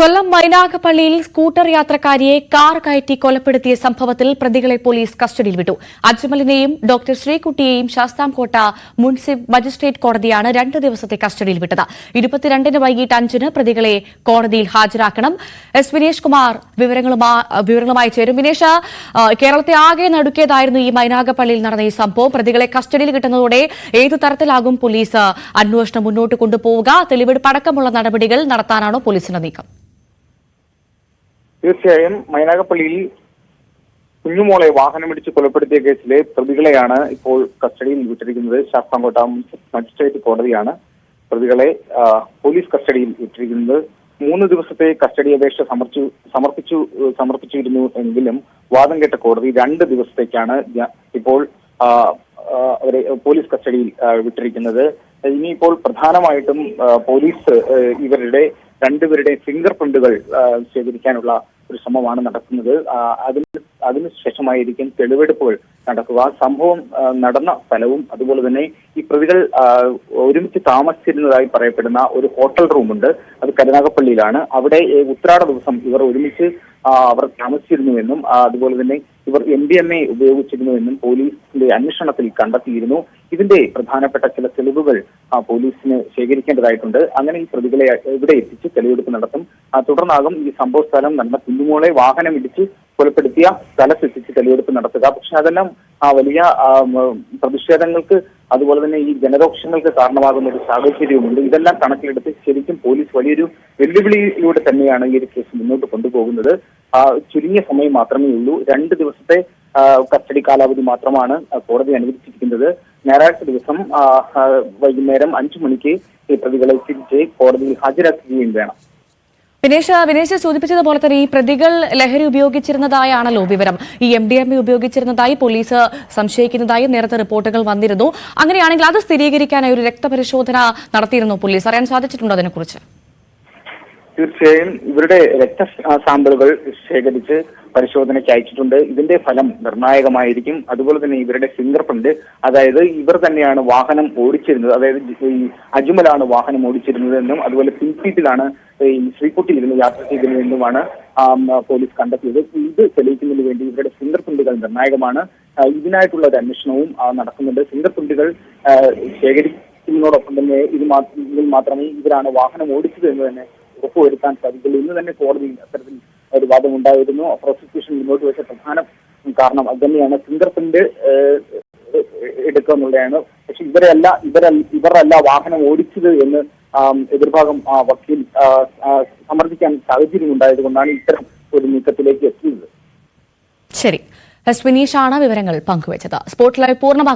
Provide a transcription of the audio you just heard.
കൊല്ലം മൈനാഗപ്പള്ളിയിൽ scooter യാത്രക്കാരിയെ car കയറ്റി കൊലപ്പെടുത്തിയ സംഭവത്തിൽ പ്രതികളെ പോലീസ് കസ്റ്റഡിയിൽ വിട്ടു. അജ്മലിനെയും ഡോക്ടർ ശ്രീകുട്ടിയെയും ശാസ്താംകോട്ട മുൻസിഫ് മജിസ്ട്രേറ്റ് കോടതിയാണ് 2 ദിവസത്തെ കസ്റ്റഡിയിൽ വിട്ടത്. 22 വൈകിട്ട് 5 പ്രതികളെ കോടതിയിൽ ഹാജരാക്കണം. എസ് വിനേഷ് കുമാർ വിവരങ്ങളുമായി ചേരും. വിനേഷ്, കേരളത്തെ ആകെ നടുക്കിയതായിരുന്നു ഈ മൈനാഗപ്പള്ളിയിൽ നടന്ന ഈ സംഭവം. പ്രതികളെ കസ്റ്റഡിയിൽ കിട്ടുന്നതോടെ ഏതു തരത്തിലാകും പോലീസ് അന്വേഷണം മുന്നോട്ട് കൊണ്ടുപോവുക? തെളിവെടുപ്പടക്കമുള്ള നടപടികൾ നടത്താനാണോ പോലീസിന്റെ നീക്കം? തീർച്ചയായും മൈനാഗപ്പള്ളിയിൽ കുഞ്ഞുമോളെ വാഹനമിടിച്ച് കൊലപ്പെടുത്തിയ കേസിലെ പ്രതികളെയാണ് ഇപ്പോൾ കസ്റ്റഡിയിൽ വിട്ടിരിക്കുന്നത്. ശാസ്താംകോട്ട മജിസ്ട്രേറ്റ് കോടതിയാണ് പോലീസ് കസ്റ്റഡിയിൽ വിട്ടിരിക്കുന്നത്. 3 ദിവസത്തെ കസ്റ്റഡി അപേക്ഷ സമർപ്പിച്ചിരുന്നു എങ്കിലും വാദം കേട്ട കോടതി 2 ദിവസത്തേക്കാണ് ഇപ്പോൾ അവരെ പോലീസ് കസ്റ്റഡിയിൽ വിട്ടിരിക്കുന്നത്. ഇനിയിപ്പോൾ പ്രധാനമായിട്ടും പോലീസ് ഇവരുടെ രണ്ടുപേരുടെ ഫിംഗർ പ്രിന്റുകൾ ശേഖരിക്കാനുള്ള ഒരു ശ്രമമാണ് നടക്കുന്നത്. അതിനുശേഷമായിരിക്കും തെളിവെടുപ്പുകൾ നടക്കുക. സംഭവം നടന്ന സ്ഥലവും അതുപോലെ തന്നെ ഈ പ്രതികൾ ഒരുമിച്ച് താമസിച്ചിരുന്നതായി പറയപ്പെടുന്ന ഒരു ഹോട്ടൽ റൂമുണ്ട്. അത് കരുനാഗപ്പള്ളിയിലാണ്. അവിടെ ഉത്രാട ദിവസം ഇവർ ഒരുമിച്ച് അവർ താമസിച്ചിരുന്നുവെന്നും അതുപോലെ തന്നെ ഇവർ MDMA ഉപയോഗിച്ചിരുന്നുവെന്നും പോലീസിന്റെ അന്വേഷണത്തിൽ കണ്ടെത്തിയിരുന്നു. ഇതിന്റെ പ്രധാനപ്പെട്ട ചില തെളിവുകൾ പോലീസിന് ശേഖരിക്കേണ്ടതായിട്ടുണ്ട്. അങ്ങനെ ഈ പ്രതികളെ ഇവിടെ എത്തിച്ച് തെളിവെടുപ്പ് നടത്തും. തുടർന്നാകും ഈ സംഭവ സ്ഥലം നടന്ന കുഞ്ഞുമോളെ വാഹനമിടിച്ച് കൊലപ്പെടുത്തിയ സ്ഥലത്തെത്തിച്ച് തെളിവെടുപ്പ് നടത്തുക. പക്ഷെ അതെല്ലാം വലിയ പ്രതിഷേധങ്ങൾക്ക് അതുപോലെ തന്നെ ഈ ജനരോക്ഷങ്ങൾക്ക് കാരണമാകുന്ന ഒരു സാഹചര്യവുമുണ്ട്. ഇതെല്ലാം കണക്കിലെടുത്ത് ശരിക്കും പോലീസ് വലിയൊരു വെല്ലുവിളിയിലൂടെ തന്നെയാണ് ഈ ഒരു കേസ് മുന്നോട്ട് കൊണ്ടുപോകുന്നത്. ചുരുങ്ങിയ സമയം മാത്രമേ ഉള്ളൂ. 2 ദിവസത്തെ കസ്റ്റഡി കാലാവധി മാത്രമാണ് കോടതി അനുവദിച്ചിരിക്കുന്നത്. ഞായറാഴ്ച ദിവസം വൈകുന്നേരം 5 മണിക്ക് ഈ പ്രതികളെ തിരിച്ച് കോടതിയിൽ ഹാജരാക്കുകയും വേണം. വിനേഷ് സൂചിപ്പിച്ചതുപോലെ തന്നെ ഈ പ്രതികൾ ലഹരി ഉപയോഗിച്ചിരുന്നതായാണല്ലോ വിവരം. ഈ MDMA ഉപയോഗിച്ചിരുന്നതായി പോലീസ് സംശയിക്കുന്നതായി നേരത്തെ റിപ്പോർട്ടുകൾ വന്നിരുന്നു. അങ്ങനെയാണെങ്കിൽ അത് സ്ഥിരീകരിക്കാനായി ഒരു രക്തപരിശോധന നടത്തിയിരുന്നു പോലീസ്. അറിയാൻ സാധിച്ചിട്ടുണ്ടോ അതിനെക്കുറിച്ച്? തീർച്ചയായും ഇവരുടെ സാമ്പിളുകൾ ശേഖരിച്ച് പരിശോധനയ്ക്ക് അയച്ചിട്ടുണ്ട്. ഇതിന്റെ ഫലം നിർണായകമായിരിക്കും. അതുപോലെ തന്നെ ഇവരുടെ ഫിംഗർ പ്രിന്റ്, അതായത് ഇവർ തന്നെയാണ് വാഹനം ഓടിച്ചിരുന്നത്, അതായത് ഈ അജ്മലാണ് വാഹനം ഓടിച്ചിരുന്നതെന്നും അതുപോലെ പിൻസീറ്റിലാണ് ഈ ശ്രീകുട്ടി ഇരുന്ന് യാത്ര ചെയ്തിരുന്നതെന്നുമാണ് പോലീസ് കണ്ടെത്തിയത്. ഇത് തെളിയിക്കുന്നതിന് വേണ്ടി ഇവരുടെ ഫിംഗർ പ്രിന്റുകൾ നിർണായകമാണ്. ഇതിനായിട്ടുള്ള ഒരു അന്വേഷണവും നടക്കുന്നുണ്ട്. ഫിംഗർ പ്രിന്റുകൾ ശേഖരിക്കുന്നതോടൊപ്പം തന്നെ ഇതിൽ മാത്രമേ ഇവരാണ് വാഹനം ഓടിച്ചത് എന്ന് തന്നെ ഉറപ്പുവരുത്താൻ സാധിക്കുള്ളൂ. ഇന്ന് തന്നെ കോടതിയിൽ അത്തരത്തിൽ ഒരു വാദം ഉണ്ടായിരുന്നു. പ്രോസിക്യൂഷൻ മുന്നോട്ട് വെച്ച പ്രധാന കാരണം അത് തന്നെയാണ്, ഫിംഗർ പ്രിന്റ് എടുക്കുക എന്നുള്ളതാണ്. പക്ഷെ ഇവരല്ല വാഹനം ഓടിച്ചത് എന്ന് എതിർഭാഗം വക്കീൽ സമർത്ഥിക്കാൻ സാഹചര്യം ഉണ്ടായതുകൊണ്ടാണ് ഇത്തരം ഒരു നീക്കത്തിലേക്ക് എത്തിയത്. ശരി, എസ് വിനീഷാണ് വിവരങ്ങൾ പങ്കുവച്ചത്. Spot live പൂർണ്ണമാക്കി.